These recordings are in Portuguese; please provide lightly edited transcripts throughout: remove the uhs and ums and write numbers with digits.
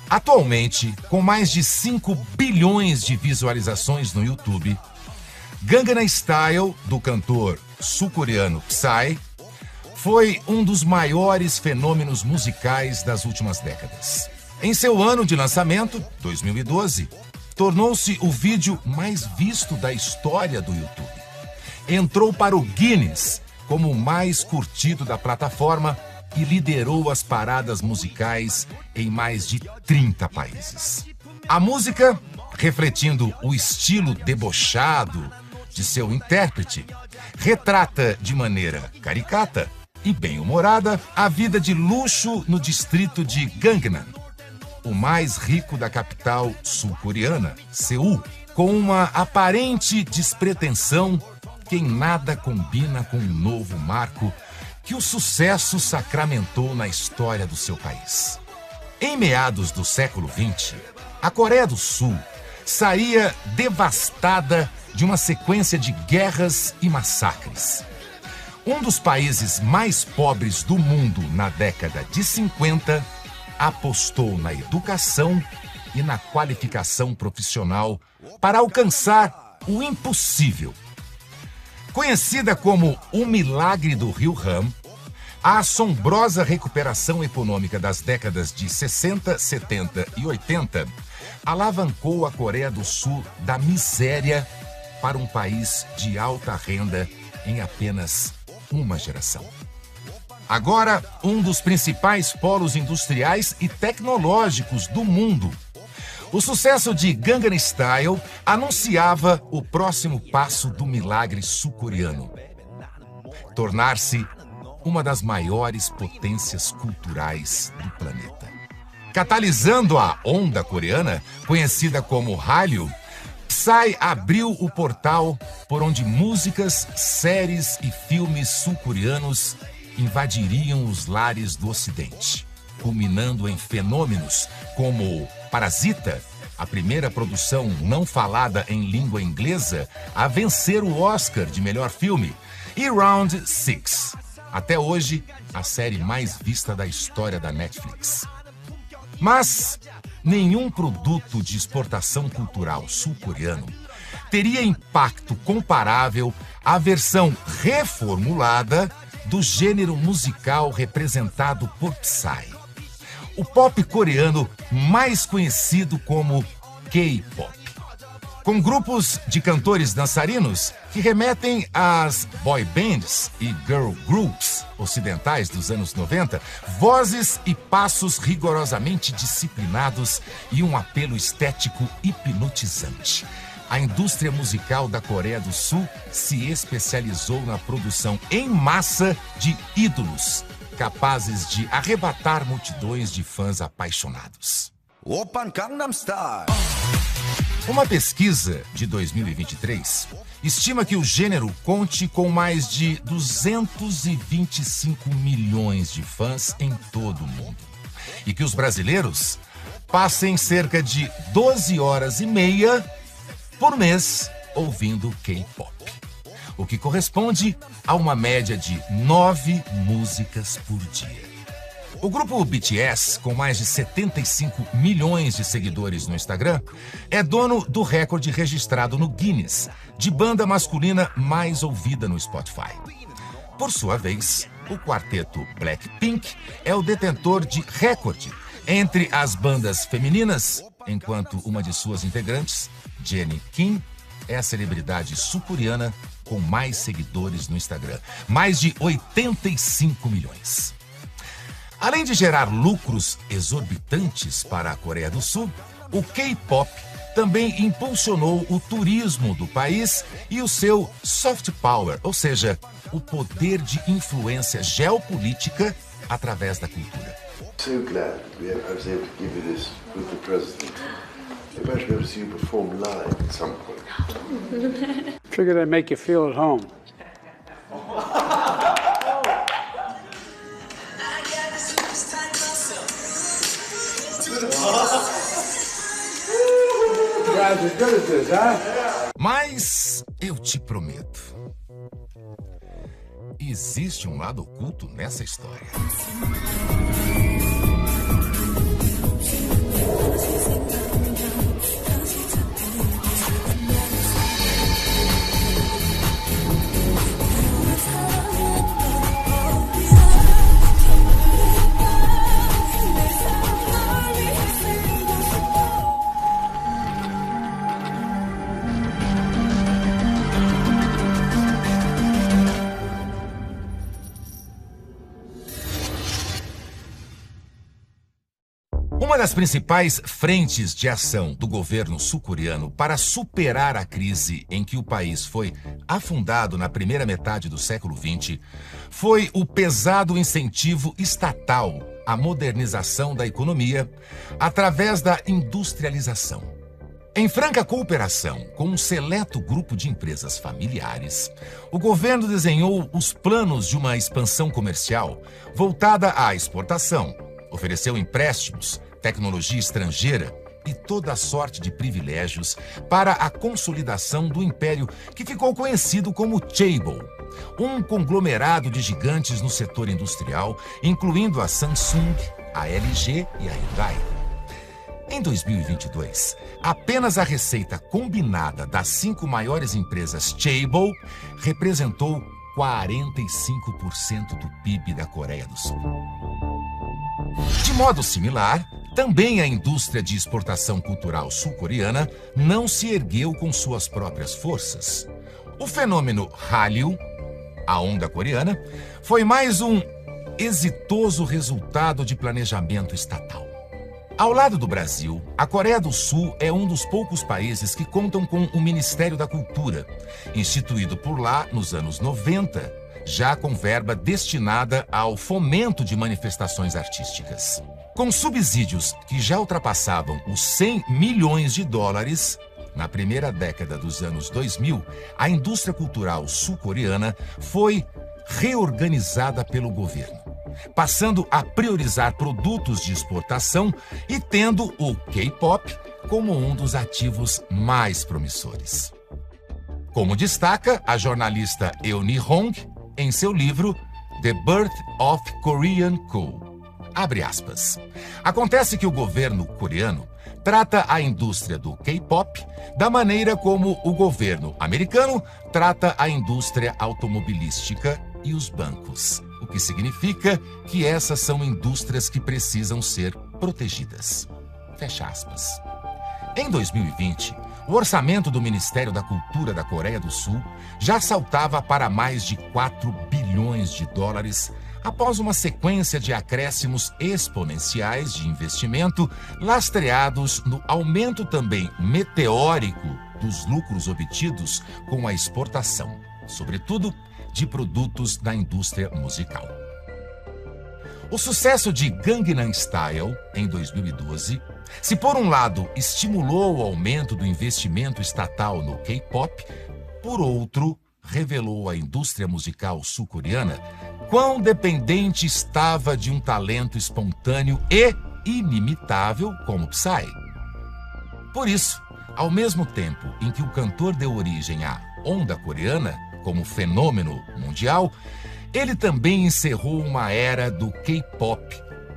Atualmente, com mais de 5 bilhões de visualizações no YouTube, Gangnam Style, do cantor sul-coreano Psy, foi um dos maiores fenômenos musicais das últimas décadas. Em seu ano de lançamento, 2012, tornou-se o vídeo mais visto da história do YouTube. Entrou para o Guinness como o mais curtido da plataforma e liderou as paradas musicais em mais de 30 países. A música, refletindo o estilo debochado de seu intérprete, retrata de maneira caricata e bem-humorada a vida de luxo no distrito de Gangnam, o mais rico da capital sul-coreana, Seul, com uma aparente despretensão que em nada combina com o novo marco que o sucesso sacramentou na história do seu país. Em meados do século XX, a Coreia do Sul saía devastada de uma sequência de guerras e massacres. Um dos países mais pobres do mundo na década de 50 apostou na educação e na qualificação profissional para alcançar o impossível. Conhecida como o Milagre do Rio Ham, a assombrosa recuperação econômica das décadas de 60, 70 e 80 alavancou a Coreia do Sul da miséria para um país de alta renda em apenas uma geração. Agora, um dos principais polos industriais e tecnológicos do mundo, o sucesso de Gangnam Style anunciava o próximo passo do milagre sul-coreano: tornar-se uma das maiores potências culturais do planeta. Catalisando a onda coreana, conhecida como Hallyu, Psy abriu o portal por onde músicas, séries e filmes sul-coreanos invadiriam os lares do Ocidente, culminando em fenômenos como Parasita, a primeira produção não falada em língua inglesa a vencer o Oscar de melhor filme, e Round 6, até hoje a série mais vista da história da Netflix. Mas nenhum produto de exportação cultural sul-coreano teria impacto comparável à versão reformulada do gênero musical representado por Psy, o pop coreano mais conhecido como K-pop. Com grupos de cantores dançarinos que remetem às boy bands e girl groups ocidentais dos anos 90, vozes e passos rigorosamente disciplinados e um apelo estético hipnotizante. A indústria musical da Coreia do Sul se especializou na produção em massa de ídolos, capazes de arrebatar multidões de fãs apaixonados. Oppan Gangnam Style. Uma pesquisa de 2023 estima que o gênero conte com mais de 225 milhões de fãs em todo o mundo e que os brasileiros passem cerca de 12 horas e meia por mês ouvindo K-pop, o que corresponde a uma média de 9 músicas por dia. O grupo BTS, com mais de 75 milhões de seguidores no Instagram, é dono do recorde registrado no Guinness de banda masculina mais ouvida no Spotify. Por sua vez, o quarteto Blackpink é o detentor de recorde entre as bandas femininas, enquanto uma de suas integrantes, Jennie Kim, é a celebridade sul-coreana com mais seguidores no Instagram, mais de 85 milhões. Além de gerar lucros exorbitantes para a Coreia do Sul, o K-pop também impulsionou o turismo do país e o seu soft power, ou seja, o poder de influência geopolítica através da cultura. So glad I was able to give you this with the president. Maybe I should be able to see you perform live at some point. Figured I'd make you feel at home. Mas eu te prometo, existe um lado oculto nessa história. Uma das principais frentes de ação do governo sul-coreano para superar a crise em que o país foi afundado na primeira metade do século XX foi o pesado incentivo estatal à modernização da economia através da industrialização. Em franca cooperação com um seleto grupo de empresas familiares, o governo desenhou os planos de uma expansão comercial voltada à exportação, ofereceu empréstimos, tecnologia estrangeira e toda sorte de privilégios para a consolidação do império que ficou conhecido como Chaebol, um conglomerado de gigantes no setor industrial, incluindo a Samsung, a LG e a Hyundai. Em 2022, apenas a receita combinada das 5 maiores empresas Chaebol representou 45% do PIB da Coreia do Sul. De modo similar, também a indústria de exportação cultural sul-coreana não se ergueu com suas próprias forças. O fenômeno Hallyu, a onda coreana, foi mais um exitoso resultado de planejamento estatal. Ao lado do Brasil, a Coreia do Sul é um dos poucos países que contam com o Ministério da Cultura, instituído por lá nos anos 90, já com verba destinada ao fomento de manifestações artísticas. Com subsídios que já ultrapassavam os 100 milhões de dólares, na primeira década dos anos 2000, a indústria cultural sul-coreana foi reorganizada pelo governo, passando a priorizar produtos de exportação e tendo o K-pop como um dos ativos mais promissores. Como destaca a jornalista Euni Hong em seu livro The Birth of Korean Cool. Abre aspas. Acontece que o governo coreano trata a indústria do K-pop da maneira como o governo americano trata a indústria automobilística e os bancos, o que significa que essas são indústrias que precisam ser protegidas. Fecha aspas. Em 2020, o orçamento do Ministério da Cultura da Coreia do Sul já saltava para mais de 4 bilhões de dólares após uma sequência de acréscimos exponenciais de investimento lastreados no aumento também meteórico dos lucros obtidos com a exportação, sobretudo de produtos da indústria musical. O sucesso de Gangnam Style, em 2012, se por um lado estimulou o aumento do investimento estatal no K-pop, por outro, revelou à indústria musical sul-coreana quão dependente estava de um talento espontâneo e inimitável como Psy. Por isso, ao mesmo tempo em que o cantor deu origem à onda coreana como fenômeno mundial, ele também encerrou uma era do K-pop,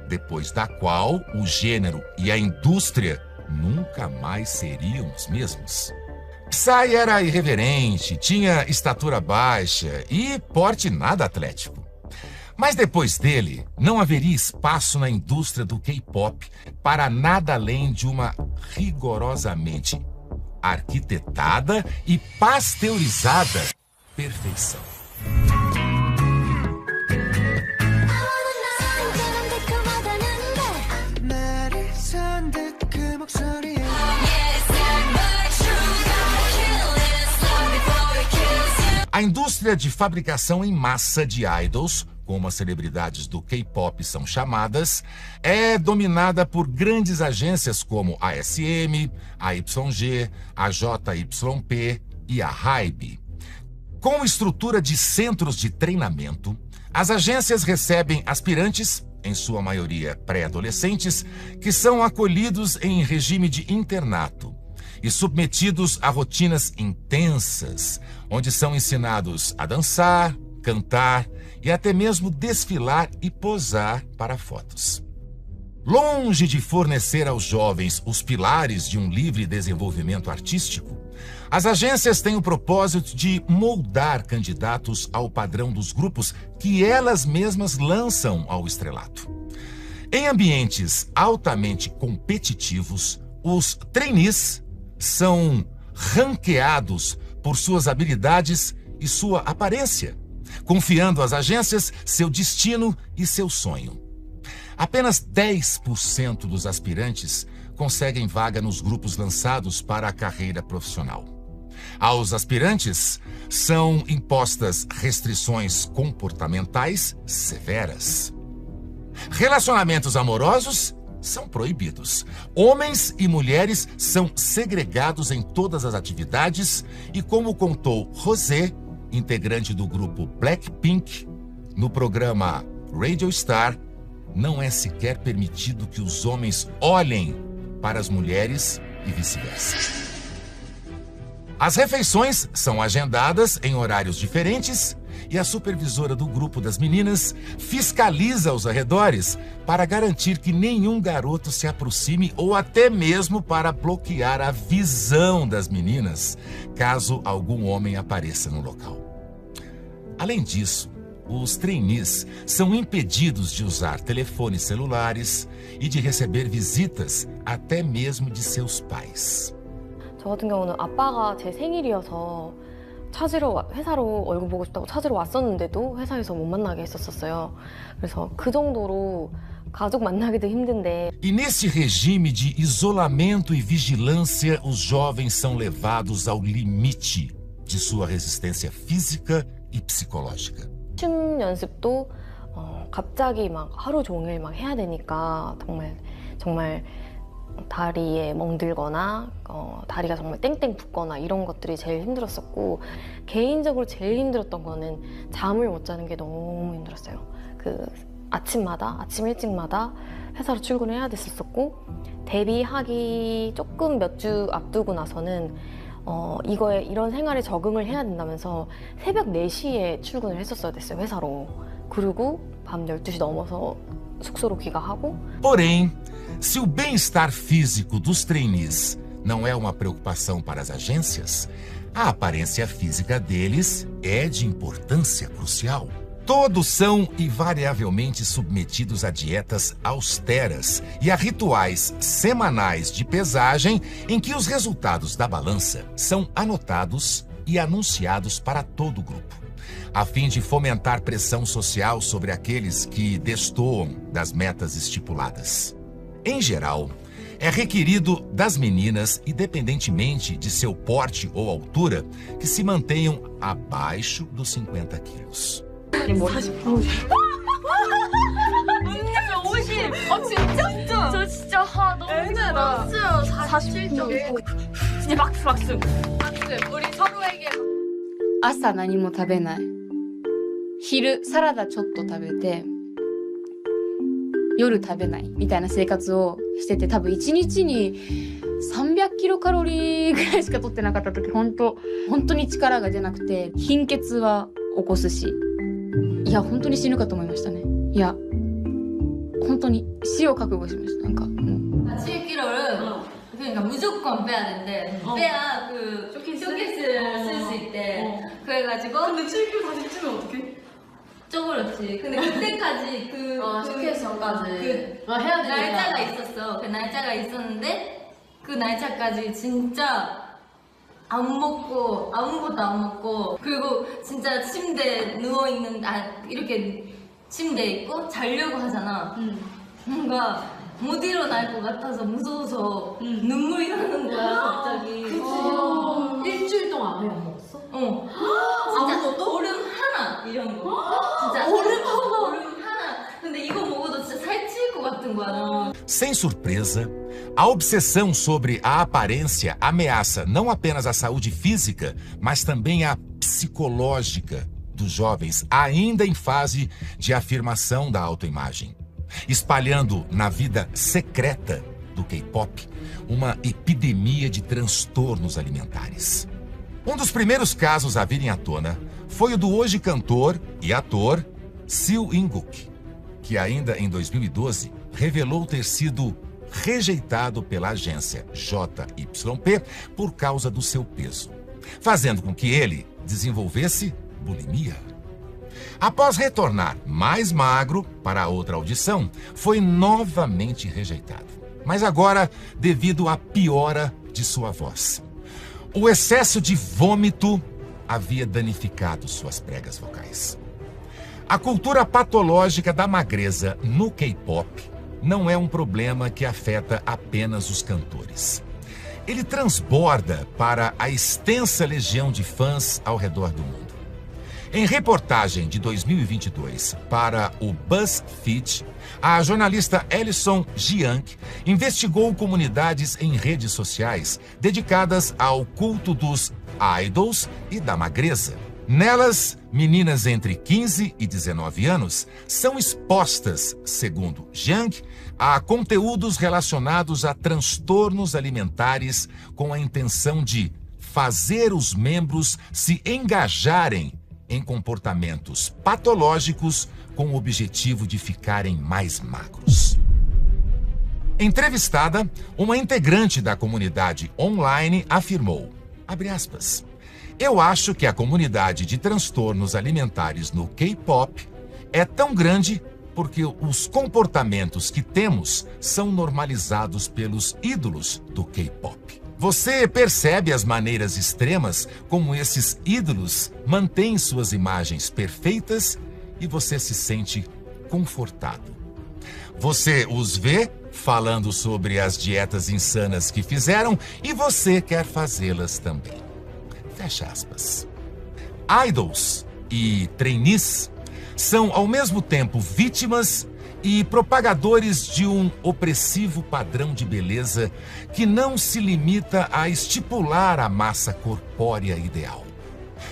depois da qual o gênero e a indústria nunca mais seriam os mesmos. Psy era irreverente, tinha estatura baixa e porte nada atlético. Mas depois dele, não haveria espaço na indústria do K-pop para nada além de uma rigorosamente arquitetada e pasteurizada perfeição. A indústria de fabricação em massa de idols, como as celebridades do K-pop são chamadas, é dominada por grandes agências como a SM, a YG, a JYP e a HYBE. Com estrutura de centros de treinamento, as agências recebem aspirantes, em sua maioria pré-adolescentes, que são acolhidos em regime de internato e submetidos a rotinas intensas, onde são ensinados a dançar, cantar e até mesmo desfilar e posar para fotos. Longe de fornecer aos jovens os pilares de um livre desenvolvimento artístico, as agências têm o propósito de moldar candidatos ao padrão dos grupos que elas mesmas lançam ao estrelato. Em ambientes altamente competitivos, os trainees são ranqueados por suas habilidades e sua aparência, confiando às agências seu destino e seu sonho. Apenas 10% dos aspirantes conseguem vaga nos grupos lançados para a carreira profissional. Aos aspirantes são impostas restrições comportamentais severas. Relacionamentos amorosos são proibidos. Homens e mulheres são segregados em todas as atividades e, como contou Rosé, integrante do grupo Blackpink, no programa Radio Star, não é sequer permitido que os homens olhem para as mulheres e vice-versa. As refeições são agendadas em horários diferentes e a supervisora do grupo das meninas fiscaliza os arredores para garantir que nenhum garoto se aproxime ou até mesmo para bloquear a visão das meninas, caso algum homem apareça no local. Além disso, os trainees são impedidos de usar telefones celulares e de receber visitas até mesmo de seus pais. 저 같은 경우는 아빠가 제 생일이어서 회사로 얼굴 보고 싶다고 찾으러 왔었는데도 회사에서 못 만나게 했었어요. 그래서 그 정도로 가족 만나기도 힘든데. E nesse regime de isolamento e vigilância, os jovens são levados ao limite de sua resistência física e psicológica. 춤 연습도 갑자기 막 하루 종일 막 해야 되니까 정말 다리에 멍들거나 다리가 정말 땡땡 붓거나 이런 것들이 제일 힘들었었고, 개인적으로 제일 힘들었던 거는 잠을 못 자는 게 너무 힘들었어요. 아침 일찍마다 회사로 출근을 해야 됐었고, 데뷔하기 조금 몇 주 앞두고 나서는 이런 생활에 적응을 해야 된다면서 새벽 4시에 출근을 했었어야 됐어요, 회사로. 그리고 밤 12시 넘어서 숙소로 귀가하고. Porém, se o bem-estar físico dos trainees não é uma preocupação para as agências, a aparência física deles é de importância crucial. Todos são invariavelmente submetidos a dietas austeras e a rituais semanais de pesagem em que os resultados da balança são anotados e anunciados para todo o grupo, a fim de fomentar pressão social sobre aqueles que destoam das metas estipuladas. Em geral, é requerido das meninas, independentemente de seu porte ou altura, que se mantenham abaixo dos 50 quilos. 50. 진짜? 저 진짜 너무 힘들다. 47.5. 진짜 박수. 우리 서로에게. 朝何も食べない。昼サラダちょっと食べて、夜食べないみたいな生活をしてて、多分1日に300キロカロリーぐらいしか取ってなかった時、本当に力が出なくて、貧血は起こすし、いや本当に死ぬかと思いましたね。いや本当に死を覚悟しました。なんか 7kg를 그러니까 무조건 빼야 된대. 빼야 그 쇼케이스를 쓸 수 있대. 그래가지고. 근데 7kg 다시 찌면 어떡해? 쪄버렸지. 근데 그때까지 쇼케이스 전까지 해야 되니까 날짜가 있었어. 그 날짜가 있었는데 그 날짜까지 진짜 안 먹고 아무것도 안 먹고, 그리고 진짜 침대에 누워있는, 이렇게 침대에 있고 자려고 하잖아. 뭔가 못 일어날 것 같아서 무서워서 눈물이 나는 거야 갑자기. 일주일 동안 아예 안 먹었어? 진짜 얼음 하나 이런 거. 진짜 얼음 하나. 근데 이거 먹어도 진짜 살찔 것 같은 거야 너무. Sem surpresa, a obsessão sobre a aparência ameaça não apenas a saúde física, mas também a psicológica dos jovens, ainda em fase de afirmação da autoimagem, espalhando na vida secreta do K-pop uma epidemia de transtornos alimentares. Um dos primeiros casos a virem à tona foi o do hoje cantor e ator Seo In-guk, que ainda em 2012 revelou ter sido rejeitado pela agência JYP por causa do seu peso, fazendo com que ele desenvolvesse bulimia. Após retornar mais magro para outra audição, foi novamente rejeitado, mas agora devido à piora de sua voz. O excesso de vômito havia danificado suas pregas vocais. A cultura patológica da magreza no K-pop não é um problema que afeta apenas os cantores. Ele transborda para a extensa legião de fãs ao redor do mundo. Em reportagem de 2022 para o BuzzFeed, a jornalista Alison Jiang investigou comunidades em redes sociais dedicadas ao culto dos idols e da magreza. Nelas, meninas entre 15 e 19 anos são expostas, segundo Jiang, a conteúdos relacionados a transtornos alimentares com a intenção de fazer os membros se engajarem em comportamentos patológicos com o objetivo de ficarem mais magros. Entrevistada, uma integrante da comunidade online afirmou, abre aspas, eu acho que a comunidade de transtornos alimentares no K-pop é tão grande porque os comportamentos que temos são normalizados pelos ídolos do K-pop. Você percebe as maneiras extremas como esses ídolos mantêm suas imagens perfeitas e você se sente confortado. Você os vê falando sobre as dietas insanas que fizeram e você quer fazê-las também. Fecha aspas. Idols e trainees são ao mesmo tempo vítimas e propagadores de um opressivo padrão de beleza que não se limita a estipular a massa corpórea ideal.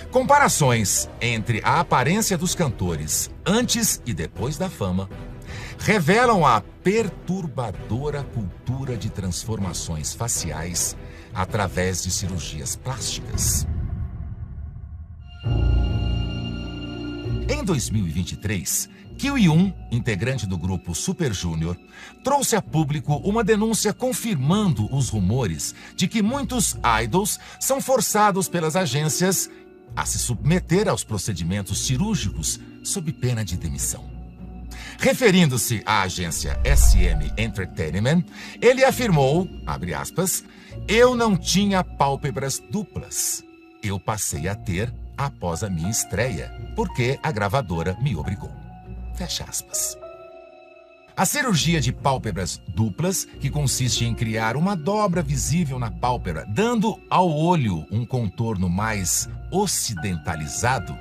Comparações entre a aparência dos cantores antes e depois da fama revelam a perturbadora cultura de transformações faciais através de cirurgias plásticas. Em 2023, Kyu-yoon, integrante do grupo Super Junior, trouxe a público uma denúncia confirmando os rumores de que muitos idols são forçados pelas agências a se submeter aos procedimentos cirúrgicos sob pena de demissão. Referindo-se à agência SM Entertainment, ele afirmou, abre aspas, eu não tinha pálpebras duplas. Eu passei a ter após a minha estreia, porque a gravadora me obrigou. Fecha aspas. A cirurgia de pálpebras duplas, que consiste em criar uma dobra visível na pálpebra, dando ao olho um contorno mais ocidentalizado,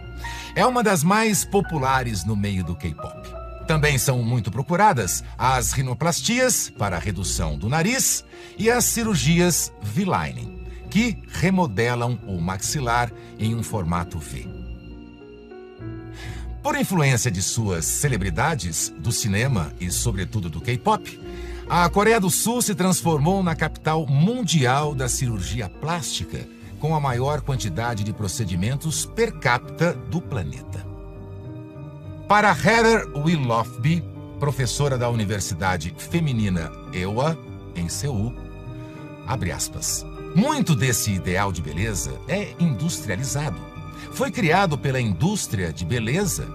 é uma das mais populares no meio do K-pop. Também são muito procuradas as rinoplastias para a redução do nariz e as cirurgias V-lining, que remodelam o maxilar em um formato V. Por influência de suas celebridades do cinema e, sobretudo, do K-pop, a Coreia do Sul se transformou na capital mundial da cirurgia plástica, com a maior quantidade de procedimentos per capita do planeta. Para Heather Willoughby, professora da Universidade Feminina Ewha, em Seul, abre aspas, muito desse ideal de beleza é industrializado. Foi criado pela indústria de beleza,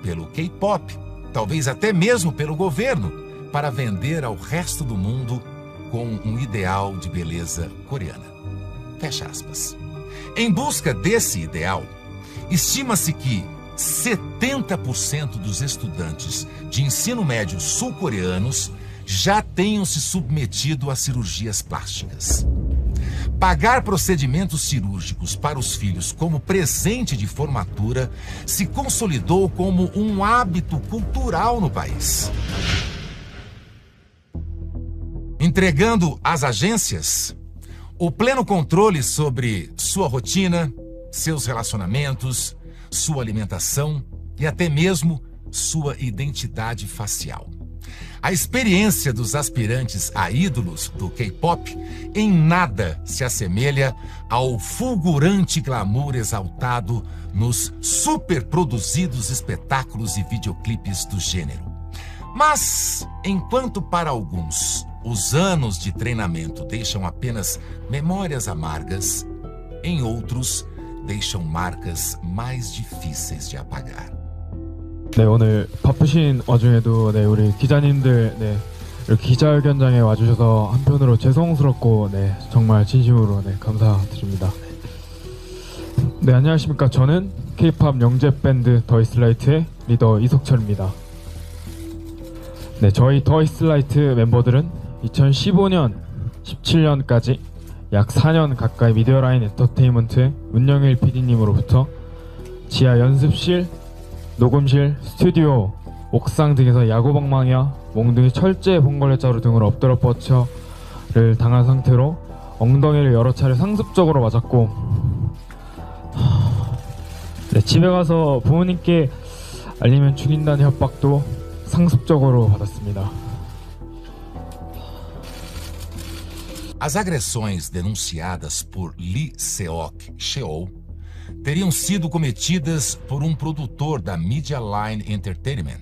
pelo K-pop, talvez até mesmo pelo governo, para vender ao resto do mundo com um ideal de beleza coreana. Fecha aspas. Em busca desse ideal, estima-se que 70% dos estudantes de ensino médio sul-coreanos já tenham se submetido a cirurgias plásticas. Pagar procedimentos cirúrgicos para os filhos como presente de formatura se consolidou como um hábito cultural no país. Entregando às agências o pleno controle sobre sua rotina, seus relacionamentos, sua alimentação e até mesmo sua identidade facial. A experiência dos aspirantes a ídolos do K-pop em nada se assemelha ao fulgurante glamour exaltado nos superproduzidos espetáculos e videoclipes do gênero. Mas, enquanto para alguns os anos de treinamento deixam apenas memórias amargas, em outros deixam marcas mais difíceis de apagar. 네, 오늘 바쁘신 와중에도 네, 우리 기자님들 네, 이렇게 기자회견장에 와주셔서 한편으로 죄송스럽고 네, 정말 진심으로 네, 감사드립니다. 네, 안녕하십니까. 저는 K-POP 영재 밴드 더이슬라이트의 리더 이석철입니다. 네, 저희 더이슬라이트 멤버들은 2015년, 17년까지 약 4년 가까이 미디어라인 엔터테인먼트의 문영일 PD님으로부터 지하 연습실, 녹음실, 스튜디오, 옥상 등에서 야구방망이와 몽둥이, 철제, 봉골레 자루 등으로 엎드려 뻗쳐를 당한 상태로 엉덩이를 여러 차례 상습적으로 맞았고, 네, 집에 가서 부모님께 알리면 죽인다는 협박도 상습적으로 받았습니다. As agressões denunciadas por Lee Seok-cheol teriam sido cometidas por um produtor da Media Line Entertainment,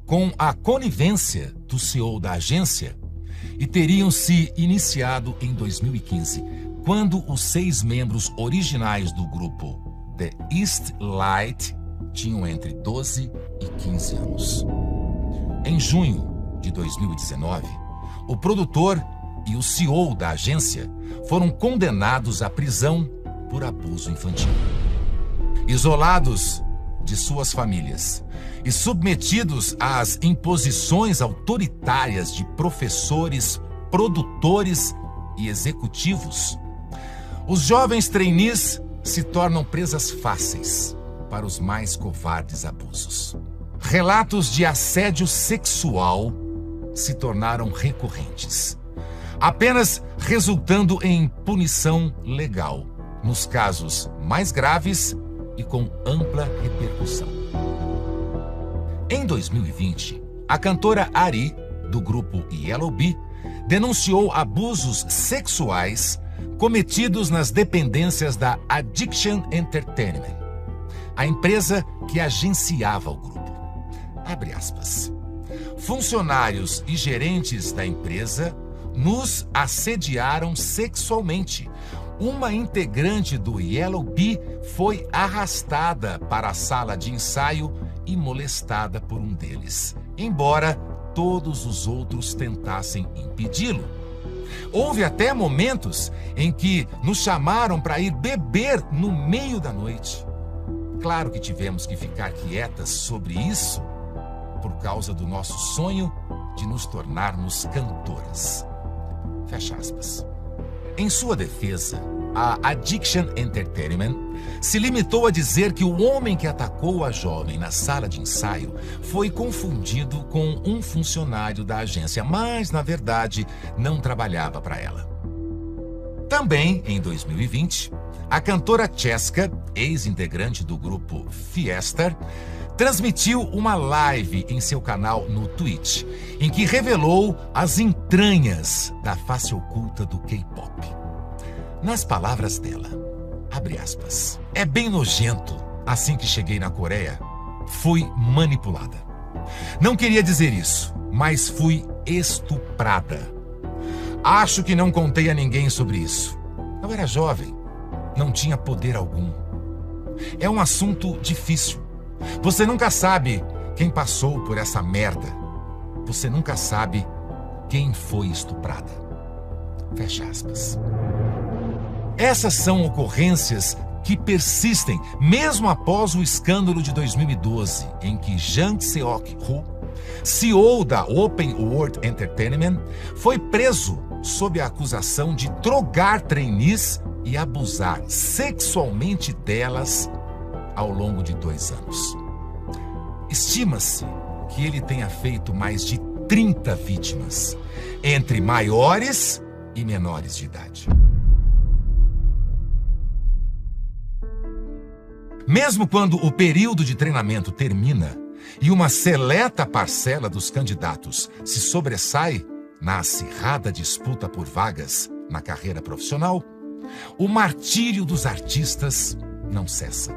com a conivência do CEO da agência, e teriam se iniciado em 2015, quando os 6 membros originais do grupo The East Light tinham entre 12 e 15 anos. Em junho de 2019, o produtor e o CEO da agência foram condenados à prisão por abuso infantil. Isolados de suas famílias e submetidos às imposições autoritárias de professores, produtores e executivos, os jovens trainees se tornam presas fáceis para os mais covardes abusos. Relatos de assédio sexual se tornaram recorrentes, apenas resultando em punição legal nos casos mais graves e com ampla repercussão. Em 2020, a cantora Ari, do grupo Yellow Bee, denunciou abusos sexuais cometidos nas dependências da Addiction Entertainment, a empresa que agenciava o grupo. Abre aspas. Funcionários e gerentes da empresa nos assediaram sexualmente. Uma integrante do Yellow Bee foi arrastada para a sala de ensaio e molestada por um deles, embora todos os outros tentassem impedi-lo. Houve até momentos em que nos chamaram para ir beber no meio da noite. Claro que tivemos que ficar quietas sobre isso por causa do nosso sonho de nos tornarmos cantoras. Fecha aspas. Em sua defesa, a Addiction Entertainment se limitou a dizer que o homem que atacou a jovem na sala de ensaio foi confundido com um funcionário da agência, mas, na verdade, não trabalhava para ela. Também, em 2020, a cantora Cheska, ex-integrante do grupo Fiesta, transmitiu uma live em seu canal no Twitch, em que revelou as entranhas da face oculta do K-pop. Nas palavras dela, abre aspas, é bem nojento. Assim que cheguei na Coreia, fui manipulada. Não queria dizer isso, mas fui estuprada. Acho que não contei a ninguém sobre isso. Eu era jovem, não tinha poder algum. É um assunto difícil. Você nunca sabe quem passou por essa merda. Você nunca sabe quem foi estuprada. Fecha aspas. Essas são ocorrências que persistem mesmo após o escândalo de 2012, em que Jang Seok-ho, CEO da Open World Entertainment, foi preso sob a acusação de drogar trainees e abusar sexualmente delas ao longo de 2 anos. Estima-se que ele tenha feito mais de 30 vítimas, entre maiores e menores de idade. Mesmo quando o período de treinamento termina e uma seleta parcela dos candidatos se sobressai na acirrada disputa por vagas na carreira profissional, o martírio dos artistas não cessa.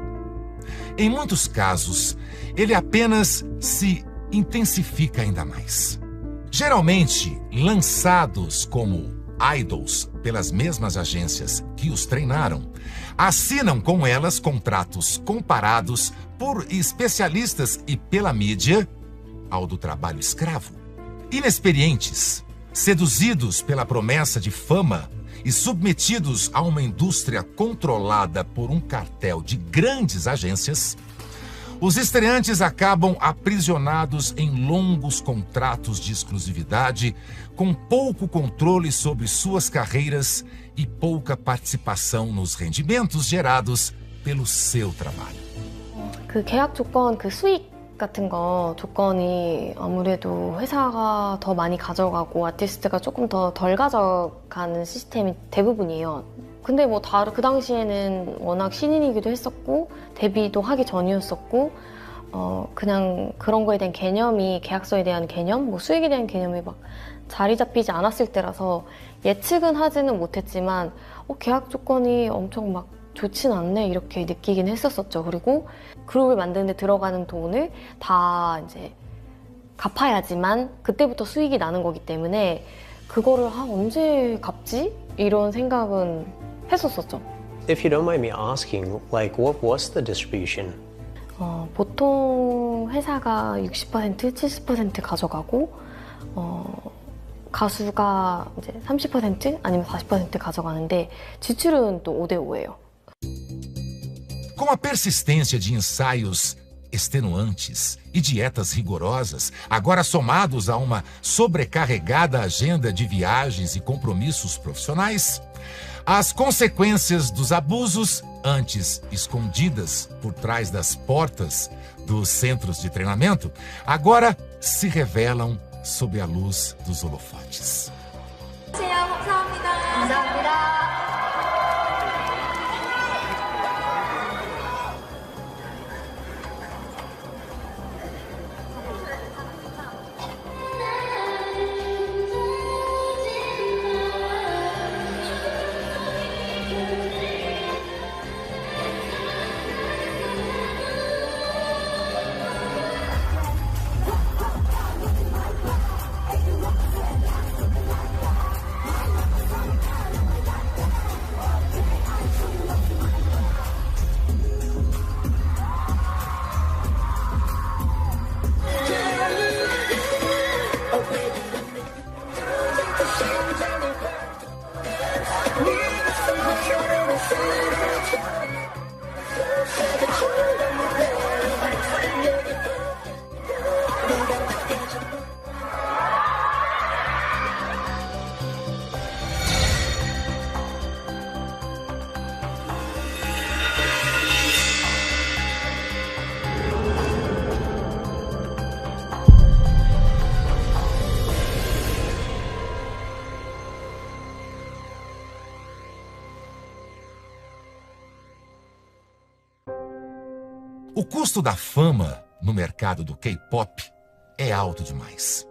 Em muitos casos, ele apenas se intensifica ainda mais. Geralmente, lançados como idols pelas mesmas agências que os treinaram, assinam com elas contratos comparados por especialistas e pela mídia ao do trabalho escravo. Inexperientes, seduzidos pela promessa de fama e submetidos a uma indústria controlada por um cartel de grandes agências, Os estreantes acabam aprisionados em longos contratos de exclusividade, com pouco controle sobre suas carreiras e pouca participação nos rendimentos gerados pelo seu trabalho. 그 계약 조건, 그 수익 같은 거 조건이 아무래도 회사가 더 많이 가져가고 아티스트가 조금 더 덜 가져가는 시스템이 대부분이에요. 근데 뭐 그 당시에는 워낙 신인이기도 했었고 데뷔도 하기 전이었었고 그냥 그런 거에 대한 개념이, 계약서에 대한 개념, 뭐 수익에 대한 개념이 막 자리 잡히지 않았을 때라서 예측은 하지는 못했지만 계약 조건이 엄청 막 좋진 않네 이렇게 느끼긴 했었었죠. 그리고 그룹을 만드는데 들어가는 돈을 다 이제 갚아야지만 그때부터 수익이 나는 거기 때문에 그거를 언제 갚지? 이런 생각은 했었었죠. If you don't mind me asking, like what was the distribution? 보통 회사가 60%, 70% 가져가고 가수가 이제 30% 아니면 40% 가져가는데 지출은 또 5대5예요. Com a persistência de ensaios extenuantes e dietas rigorosas, agora somados a uma sobrecarregada agenda de viagens e compromissos profissionais, as consequências dos abusos, antes escondidas por trás das portas dos centros de treinamento, agora se revelam sob a luz dos holofotes. O custo da fama no mercado do K-pop é alto demais.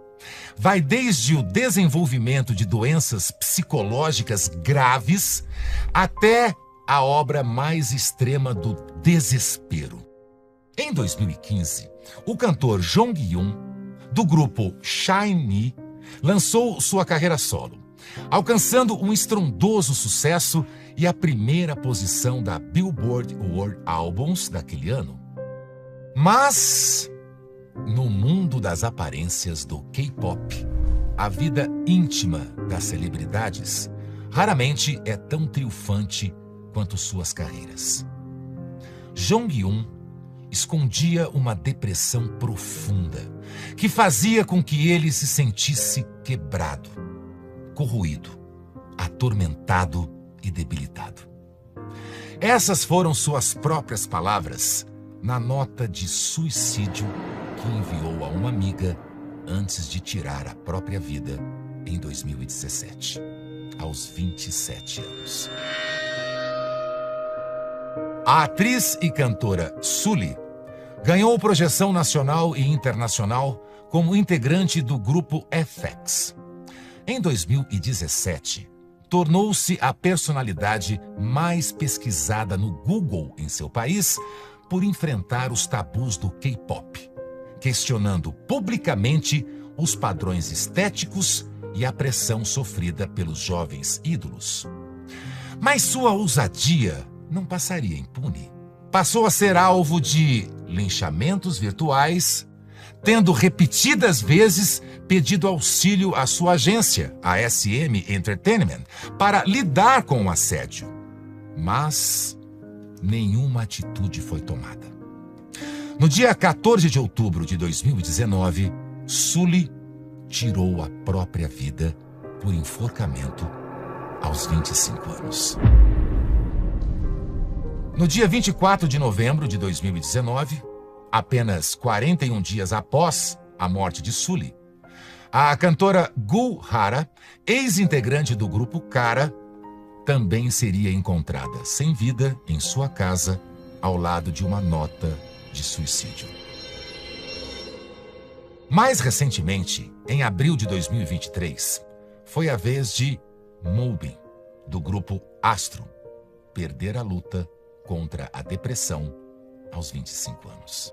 Vai desde o desenvolvimento de doenças psicológicas graves até a obra mais extrema do desespero. Em 2015, o cantor Jonghyun, do grupo SHINee, lançou sua carreira solo, alcançando um estrondoso sucesso e a primeira posição da Billboard World Albums daquele ano. Mas, no mundo das aparências do K-pop, a vida íntima das celebridades raramente é tão triunfante quanto suas carreiras. Jonghyun escondia uma depressão profunda que fazia com que ele se sentisse quebrado, corroído, atormentado e debilitado. Essas foram suas próprias palavras na nota de suicídio que enviou a uma amiga antes de tirar a própria vida em 2017, aos 27 anos. A atriz e cantora Sulli ganhou projeção nacional e internacional como integrante do grupo FX. Em 2017, tornou-se a personalidade mais pesquisada no Google em seu país por enfrentar os tabus do K-pop, questionando publicamente os padrões estéticos e a pressão sofrida pelos jovens ídolos. Mas sua ousadia não passaria impune. Passou a ser alvo de linchamentos virtuais, tendo repetidas vezes pedido auxílio à sua agência, a SM Entertainment, para lidar com o assédio. Mas nenhuma atitude foi tomada. No dia 14 de outubro de 2019, Sully tirou a própria vida por enforcamento aos 25 anos. No dia 24 de novembro de 2019, apenas 41 dias após a morte de Sully, a cantora Gul Hara, ex-integrante do grupo Kara, também seria encontrada sem vida em sua casa, ao lado de uma nota de suicídio. Mais recentemente, em abril de 2023, foi a vez de Moby, do grupo Astro, perder a luta contra a depressão aos 25 anos.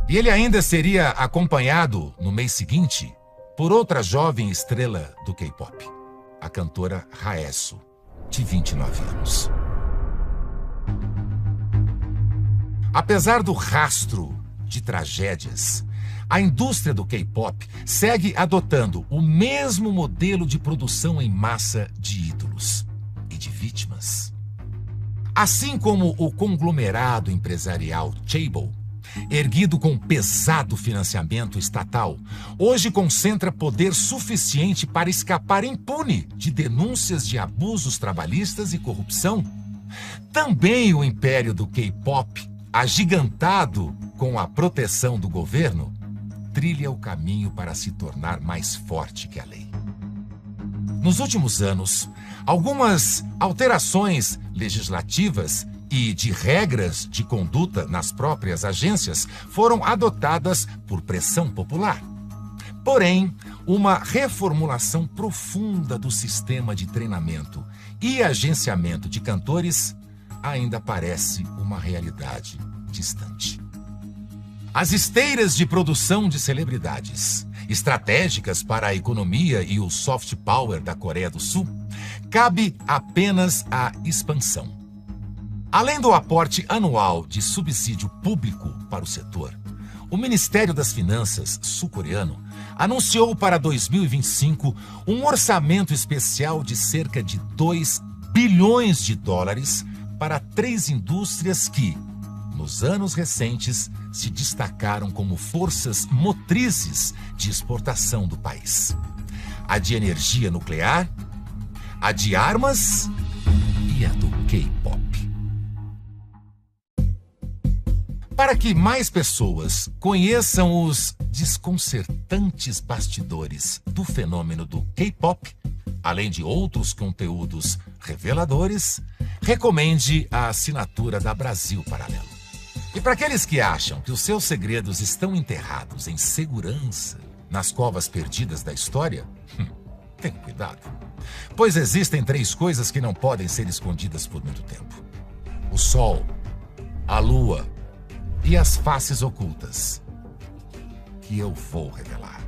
E ele ainda seria acompanhado, no mês seguinte, por outra jovem estrela do K-pop, a cantora Haesu, de 29 anos. Apesar do rastro de tragédias, a indústria do K-pop segue adotando o mesmo modelo de produção em massa de ídolos e de vítimas. Assim como o conglomerado empresarial Chaebol, erguido com pesado financiamento estatal, hoje concentra poder suficiente para escapar impune de denúncias de abusos trabalhistas e corrupção, também o império do K-pop, agigantado com a proteção do governo, trilha o caminho para se tornar mais forte que a lei. Nos últimos anos, algumas alterações legislativas e de regras de conduta nas próprias agências foram adotadas por pressão popular. Porém, uma reformulação profunda do sistema de treinamento e agenciamento de cantores ainda parece uma realidade distante. As esteiras de produção de celebridades, estratégicas para a economia e o soft power da Coreia do Sul, cabe apenas a expansão. Além do aporte anual de subsídio público para o setor, o Ministério das Finanças sul-coreano anunciou para 2025 um orçamento especial de cerca de 2 bilhões de dólares para 3 indústrias que, nos anos recentes, se destacaram como forças motrizes de exportação do país: a de energia nuclear, a de armas e a do K-pop. Para que mais pessoas conheçam os desconcertantes bastidores do fenômeno do K-pop, além de outros conteúdos reveladores, recomende a assinatura da Brasil Paralelo. E para aqueles que acham que os seus segredos estão enterrados em segurança nas covas perdidas da história, tenham cuidado. Pois existem 3 coisas que não podem ser escondidas por muito tempo: o Sol, a Lua e as faces ocultas, que eu vou revelar.